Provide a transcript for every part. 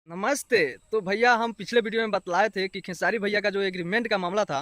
नमस्ते। तो भैया हम पिछले वीडियो में बतलाए थे कि खेसारी भैया का जो एग्रीमेंट का मामला था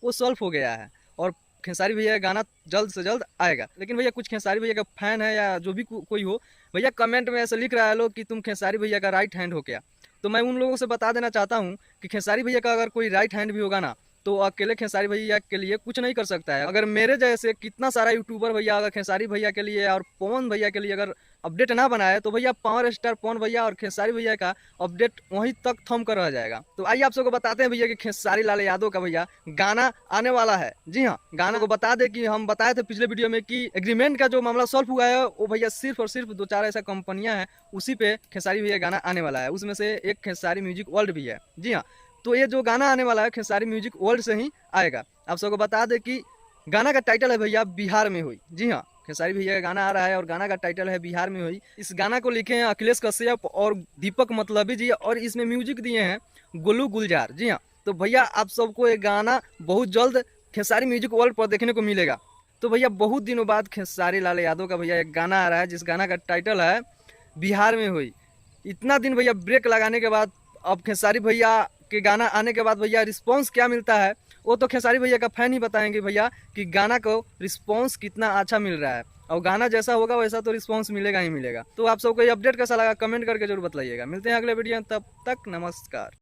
वो सॉल्व हो गया है और खेसारी भैया का गाना जल्द से जल्द आएगा। लेकिन भैया कुछ खेसारी भैया का फैन है या जो भी कोई हो, भैया कमेंट में ऐसे लिख रहा है लोग कि तुम खेसारी भैया का राइट हैंड हो क्या। तो मैं उन लोगों से बता देना चाहता हूँ कि खेसारी भैया का अगर कोई राइट हैंड भी होगा ना, तो अकेले खेसारी भैया के लिए कुछ नहीं कर सकता है। अगर मेरे जैसे कितना सारा यूट्यूबर भैया अगर खेसारी भैया के लिए और पवन भैया के लिए अगर अपडेट ना बनाए, तो भैया पावर स्टार पवन भैया और खेसारी भैया का अपडेट वहीं तक थम कर रह जाएगा। तो आइए आप सबको बताते हैं भैया कि खेसारी लाल यादव का भैया गाना आने वाला है। जी हाँ, गाना को बता दे कि हम बताए थे पिछले वीडियो में कि एग्रीमेंट का जो मामला सॉल्व हुआ है वो भैया सिर्फ और सिर्फ दो चार ऐसा कंपनियां हैं, उसी पे खेसारी भैया गाना आने वाला है। उसमें से एक खेसारी म्यूजिक वर्ल्ड भी है। जी हाँ, तो ये जो गाना आने वाला है खेसारी म्यूजिक वर्ल्ड से ही आएगा। आप सबको बता दे कि गाना का टाइटल है भैया बिहार में हुई। जी हाँ, खेसारी भैया का गाना आ रहा है और गाना का टाइटल है बिहार में हुई। इस गाना को लिखे हैं अखिलेश कश्यप और दीपक मतलबी जी और इसमें म्यूजिक दिए हैं गोलू गुलजार। जी हाँ, तो भैया आप सबको ये गाना बहुत जल्द खेसारी म्यूजिक वर्ल्ड पर देखने को मिलेगा। तो भैया बहुत दिनों बाद खेसारी लाल यादव का भैया एक गाना आ रहा है जिस गाना का टाइटल है बिहार में हुई। इतना दिन भैया ब्रेक लगाने के बाद अब खेसारी भैया के गाना आने के बाद भैया रिस्पॉन्स क्या मिलता है वो तो खेसारी भैया का फैन ही बताएंगे भैया कि गाना को रिस्पॉन्स कितना अच्छा मिल रहा है। और गाना जैसा होगा वैसा तो रिस्पॉन्स मिलेगा ही मिलेगा। तो आप सबको ये अपडेट कैसा लगा कमेंट करके जरूर बताइएगा। मिलते हैं अगले वीडियो में, तब तक नमस्कार।